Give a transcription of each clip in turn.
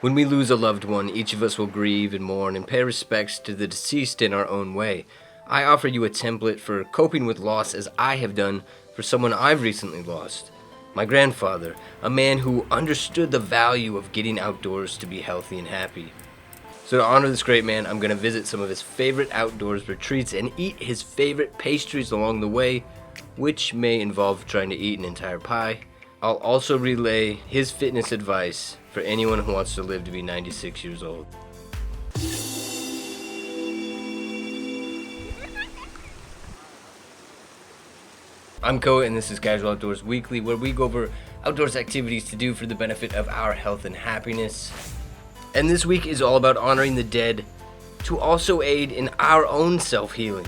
When we lose a loved one, each of us will grieve and mourn and pay respects to the deceased in our own way. I offer you a template for coping with loss as I have done for someone I've recently lost. My grandfather, a man who understood the value of getting outdoors to be healthy and happy. So to honor this great man, I'm going to visit some of his favorite outdoors retreats and eat his favorite pastries along the way, which may involve trying to eat an entire pie. I'll also relay his fitness advice for anyone who wants to live to be 96 years old. I'm Koaw, and this is Casual Outdoors Weekly, where we go over outdoors activities to do for the benefit of our health and happiness. And this week is all about honoring the dead to also aid in our own self-healing.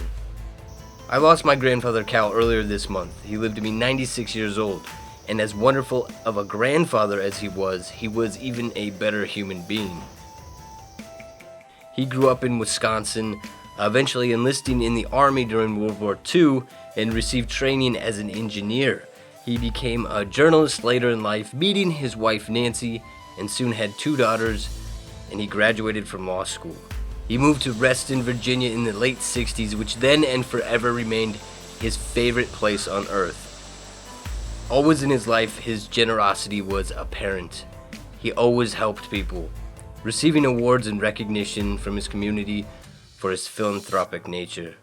I lost my grandfather Cal earlier this month. He lived to be 96 years old, and as wonderful of a grandfather as he was even a better human being. He grew up in Wisconsin, eventually enlisting in the Army during World War II and received training as an engineer. He became a journalist later in life, meeting his wife Nancy, and soon had 2 daughters, and he graduated from law school. He moved to Racine, Virginia in the late 60s, which then and forever remained his favorite place on earth. Always in his life, his generosity was apparent. He always helped people, receiving awards and recognition from his community for his philanthropic nature.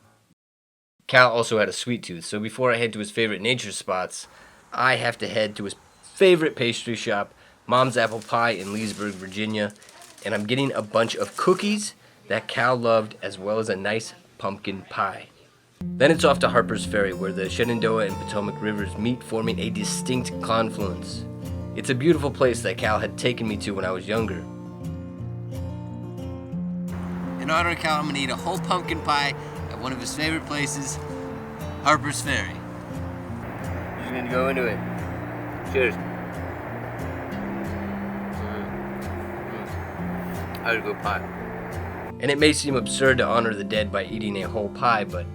Cal also had a sweet tooth, so before I head to his favorite nature spots, I have to head to his favorite pastry shop, Mom's Apple Pie in Leesburg, Virginia, and I'm getting a bunch of cookies that Cal loved, as well as a nice pumpkin pie. Then it's off to Harpers Ferry, where the Shenandoah and Potomac rivers meet, forming a distinct confluence. It's a beautiful place that Cal had taken me to when I was younger. In honor of Cal, I'm going to eat a whole pumpkin pie at one of his favorite places, Harpers Ferry. Just going to go into it. Cheers. That was a good pie. And it may seem absurd to honor the dead by eating a whole pie, but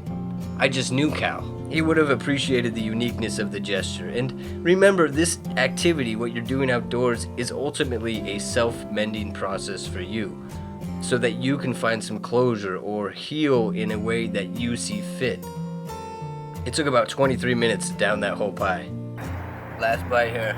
I just knew Cal. He would have appreciated the uniqueness of the gesture. And remember, this activity, what you're doing outdoors, is ultimately a self-mending process for you, so that you can find some closure or heal in a way that you see fit. It took about 23 minutes to down that whole pie. Last bite here.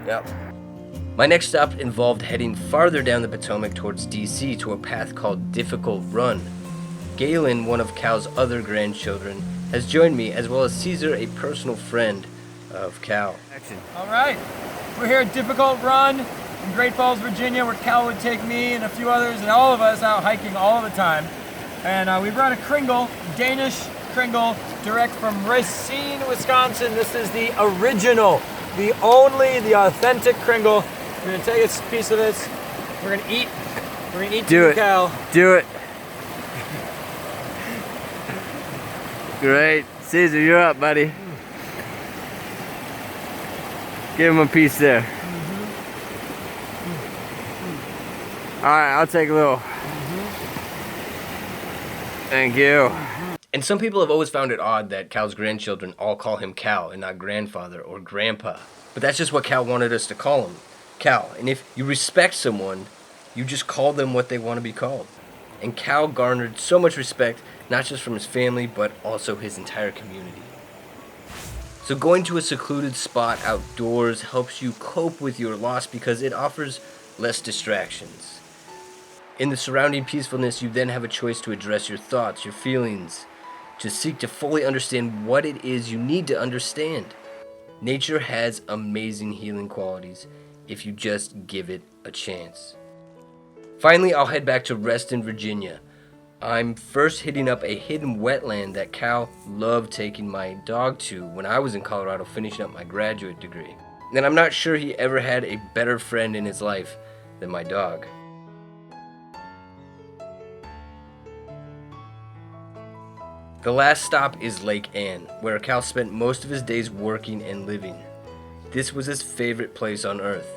Yep. My next stop involved heading farther down the Potomac towards DC to a path called Difficult Run. Galen, one of Cal's other grandchildren, has joined me, as well as Caesar, a personal friend of Cal. All right, we're here at Difficult Run in Great Falls, Virginia, where Cal would take me and a few others and all of us out hiking all the time. And we brought a kringle, Danish kringle, direct from Racine, Wisconsin. This is the original, the authentic kringle. We're gonna take a piece of this. We're gonna eat to Cal. Do it. Great. Caesar, you're up, buddy. Give him a piece there. All right, I'll take a little. Thank you. And some people have always found it odd that Cal's grandchildren all call him Cal and not grandfather or grandpa. But that's just what Cal wanted us to call him, Cal. And if you respect someone, you just call them what they want to be called. And Cal garnered so much respect, not just from his family, but also his entire community. So going to a secluded spot outdoors helps you cope with your loss because it offers less distractions. In the surrounding peacefulness, you then have a choice to address your thoughts, your feelings, to seek to fully understand what it is you need to understand. Nature has amazing healing qualities if you just give it a chance. Finally, I'll head back to Reston, Virginia. I'm first hitting up a hidden wetland that Cal loved taking my dog to when I was in Colorado finishing up my graduate degree. And I'm not sure he ever had a better friend in his life than my dog. The last stop is Lake Ann, where Cal spent most of his days working and living. This was his favorite place on earth.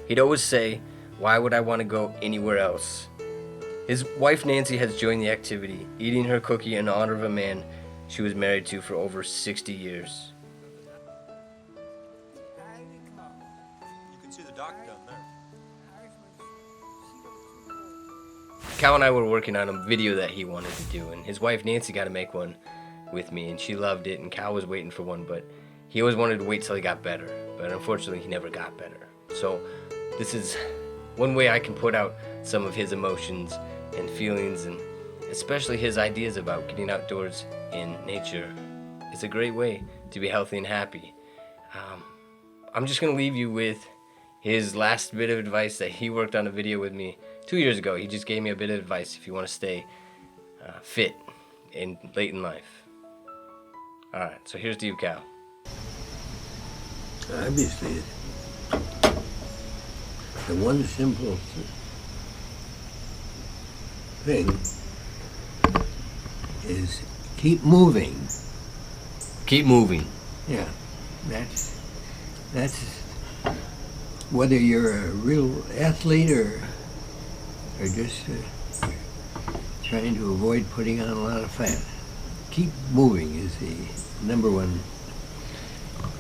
He'd always say, "Why would I want to go anywhere else?" His wife Nancy has joined the activity, eating her cookie in honor of a man she was married to for over 60 years. You can see the dock down there. Koaw and I were working on a video that he wanted to do, and his wife Nancy got to make one with me, and she loved it, and Koaw was waiting for one, but he always wanted to wait till he got better, but unfortunately he never got better. So this is one way I can put out some of his emotions and feelings, and especially his ideas about getting outdoors in nature. It's a great way to be healthy and happy. I'm just going to leave you with his last bit of advice that he worked on a video with me 2 years ago. He just gave me a bit of advice if you want to stay fit late in life. Alright, so here's to you, Koaw. Obviously, the one simple thing is keep moving. Keep moving. Yeah, that's whether you're a real athlete or just trying to avoid putting on a lot of fat. Keep moving is the number one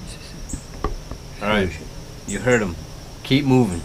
solution. All right, you heard him. Keep moving.